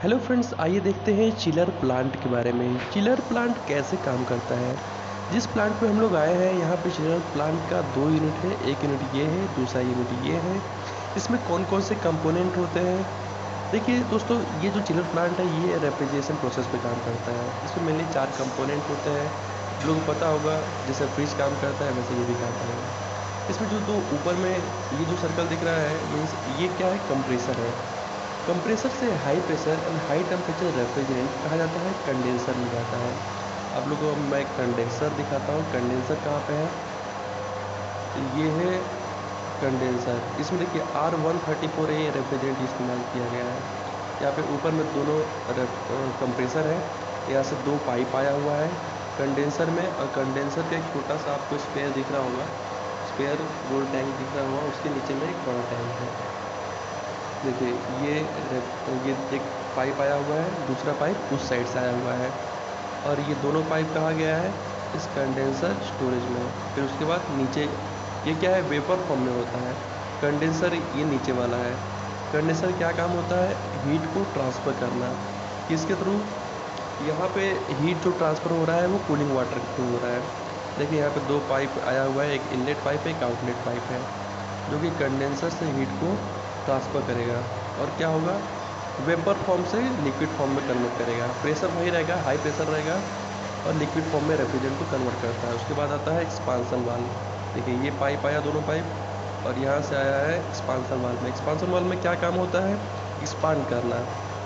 Hello friends, आइए देखते हैं चिलर प्लांट के बारे में। चिलर प्लांट कैसे काम करता है। जिस प्लांट पे हम लोग आए हैं, यहाँ पे चिलर प्लांट का 2 यूनिट है। एक यूनिट ये है, दूसरा यूनिट ये है। इसमें कौन कौन से कंपोनेंट होते हैं। देखिए दोस्तों, ये जो चिलर प्लांट है ये रेफ्रिजरेशन प्रोसेस पे काम करता है। इसमें मेनली 4 कंपोनेंट होते हैं। आप लोगों को पता होगा, जैसे फ्रिज काम करता है वैसे ये भी काम करेगा। इसमें जो दो ऊपर में ये जो सर्कल दिख रहा है, मीन्स ये क्या है, कंप्रेसर है। कंप्रेसर से high pressure and high temperature refrigerant कहा जाता है कंडेंसर में जाता है। आप लोगों को मैं कंडेंसर दिखाता हूँ। कंडेंसर कहाँ पे है, तो ये है कंडेंसर। इसमें देखिए R134A रेफ्रिजरेंट इस्तेमाल किया गया है। यहाँ पे ऊपर में दोनों कंप्रेसर है। यहाँ से 2 पाइप आया हुआ है कंडेंसर में, और कंडेंसर का एक छोटा सा आपको स्पेयर दिख रहा होगा, स्पेयर गोल टैंक दिख रहा होगा, उसके नीचे में एक बड़ा टैंक है। देखिए ये एक पाइप आया हुआ है, दूसरा पाइप उस साइड से आया हुआ है, और ये दोनों पाइप कहाँ गया है, इस कंडेंसर स्टोरेज में। फिर उसके बाद नीचे ये क्या है, वेपर फॉर्म में होता है कंडेंसर। ये नीचे वाला है। कंडेंसर क्या काम होता है, हीट को ट्रांसफ़र करना। किसके थ्रू, यहाँ पे हीट जो ट्रांसफ़र हो रहा है वो कूलिंग वाटर के थ्रू हो रहा है। देखिए यहाँ पे 2 पाइप आया हुआ है, एक इनलेट पाइप है, एक आउटलेट पाइप है, जो कि कंडेंसर से हीट को ट्रांसफ़र करेगा। और क्या होगा, वेपर फॉर्म से लिक्विड फॉर्म में कन्वर्ट करेगा। प्रेशर वही रहेगा, हाई प्रेशर रहेगा, और लिक्विड फॉर्म में रेफ्रिजरेंट को कन्वर्ट करता है। उसके बाद आता है एक्सपांसन वाल्व। देखिए ये पाइप आया, दोनों पाइप, और यहाँ से आया है एक्सपांसन वाल्व में। एक्सपांसन वाल्व में क्या काम होता है, एक्सपांड करना।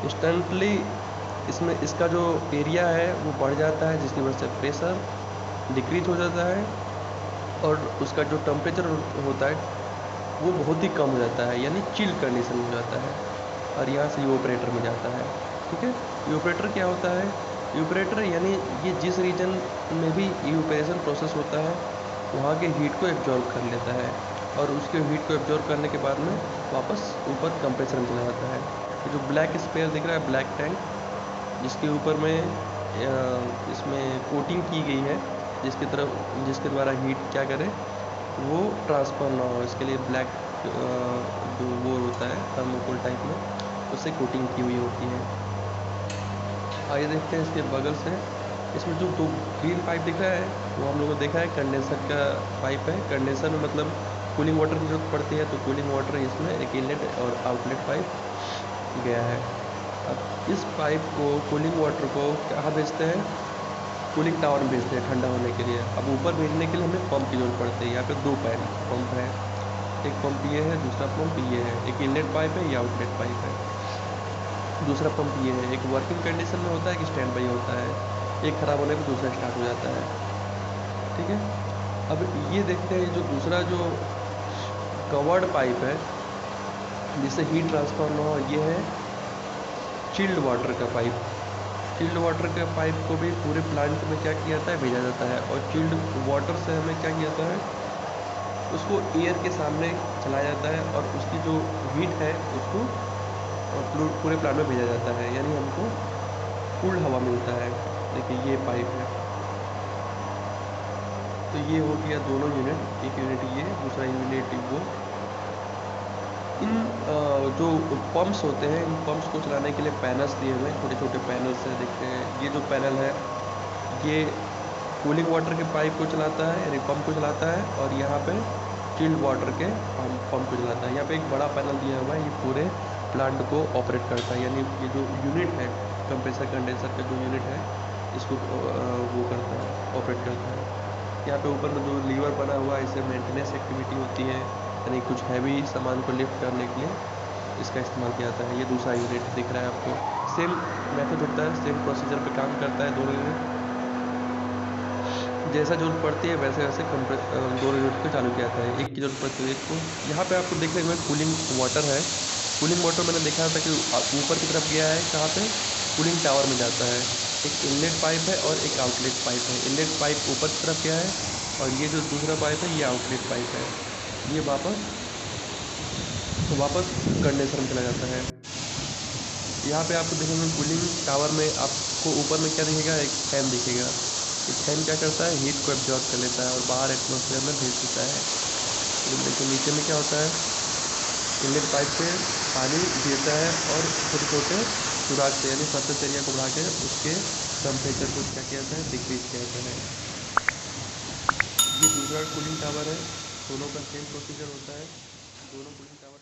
इंस्टेंटली इसमें इसका जो एरिया है वो बढ़ जाता है, जिसकी वजह से प्रेशर डिक्रीज हो जाता है, और उसका जो टेम्परेचर होता है वो बहुत ही कम हो जाता है, यानी चिल कंडीशन में हो जाता है, और यहाँ से इवेपोरेटर में जाता है। ठीक है, इवेपोरेटर क्या होता है, इवेपोरेटर यानी ये जिस रीजन में भी इवेपोरेशन प्रोसेस होता है वहाँ के हीट को एब्जॉर्ब कर लेता है, और उसके हीट को एब्जॉर्ब करने के बाद में वापस ऊपर कंप्रेसर में चला जाता है। ये जो ब्लैक स्पेयर दिख रहा है, ब्लैक टैंक, जिसके ऊपर में इसमें कोटिंग की गई है, जिसके द्वारा हीट क्या करे, वो ट्रांसफ़र ना हो, इसके लिए ब्लैक जो वो होता है थर्मोकोल टाइप में, उससे कोटिंग की हुई होती है। आइए देखते हैं इसके बगल से। इसमें जो 2 ग्रीन पाइप दिख रहा है वो हम लोगों ने देखा है कंडेंसर का पाइप है। कंडेंसर में मतलब कूलिंग वाटर की ज़रूरत पड़ती है, तो कूलिंग वाटर इसमें एक इनलेट और आउटलेट पाइप गया है। अब इस पाइप को, कूलिंग वाटर को कहाँ भेजते हैं, कूलिंग टावर में भेजते हैं ठंडा होने के लिए। अब ऊपर भेजने के लिए हमें पंप की ज़रूरत पड़ती है। यहाँ पे 2 पंप है, एक पंप ये है, दूसरा पंप ये है। एक इनलेट पाइप है, ये आउटलेट पाइप है। दूसरा पंप ये है। एक वर्किंग कंडीशन में होता है, एक स्टैंड बाई होता है। एक ख़राब होने पे दूसरा स्टार्ट हो जाता है। ठीक है, अब ये देखते हैं जो दूसरा जो कवर्ड पाइप है जिससे हीट ट्रांसफर ना हो, ये है चिल्ड वाटर का पाइप। चिल्ड वाटर के पाइप को भी पूरे प्लांट में क्या किया जाता है, भेजा जाता है, और चिल्ड वाटर से हमें क्या किया जाता है, उसको एयर के सामने चलाया जाता है, और उसकी जो हीट है उसको पूरे प्लांट में भेजा जाता है, यानी हमको कूल्ड हवा मिलता है। देखिए ये पाइप है, तो ये हो गया दोनों यूनिट, एक यूनिट ये, दूसरा यूनिट वो। इन जो पंप्स होते हैं, इन पंप्स को चलाने के लिए पैनल्स दिए हुए हैं, छोटे छोटे पैनल्स हैं। देखते हैं ये जो पैनल है, ये कूलिंग वाटर के पाइप को चलाता है, यानी पंप को चलाता है, और यहाँ पे चिल्ड वाटर के पंप को चलाता है। यहाँ पे एक बड़ा पैनल दिया हुआ है, ये पूरे प्लांट को ऑपरेट करता है, यानी ये जो यूनिट है, कंप्रेसर कंडेंसर का जो यूनिट है, इसको वो करता है, ऑपरेट करता है। यहाँ पे ऊपर में जो लीवर बना हुआ है, इससे मेंटेनेंस एक्टिविटी होती है, यानी कुछ हैवी सामान को लिफ्ट करने के लिए इसका इस्तेमाल किया जाता है। ये दूसरा यूनिट दिख रहा है आपको, सेम मेथड होता है, सेम प्रोसीजर पे काम करता है दोनों यूनिट। जैसा ज़रूरत पड़ती है वैसे वैसे दोनों यूनिट को चालू किया जाता है। एक की ज़रूरत पड़ती है एक को। यहाँ पे आपको देखने में कूलिंग वाटर है। कूलिंग वाटर मैंने देखा था कि ऊपर की तरफ गया है, कहाँ पे, कूलिंग टावर में जाता है। एक इनलेट पाइप है और एक आउटलेट पाइप है। इनलेट पाइप ऊपर की तरफ गया है, और ये जो दूसरा पाइप है ये आउटलेट पाइप है। ये वापस वापस कंडेंसर में चला जाता है। यहाँ पे आपको देखने में कूलिंग टावर में आपको ऊपर में क्या दिखेगा, एक फैन दिखेगा। ये फैन क्या करता है, हीट को एब्जॉर्ब कर लेता है और बाहर एटमॉस्फेयर में भेज देता है। लेकिन देखिए नीचे में क्या होता है, इनलेट पाइप से पानी गिरता है और छोटे छोटे सुराग से यानी सरफेस एरिया को बढ़ा के उसके टेम्परेचर को क्या किया जाता है, डिक्रीज किया जाता है। ये दूसरा कूलिंग टावर है, दोनों का सेम प्रोसीजर होता है। दोनों कूलिंग टावर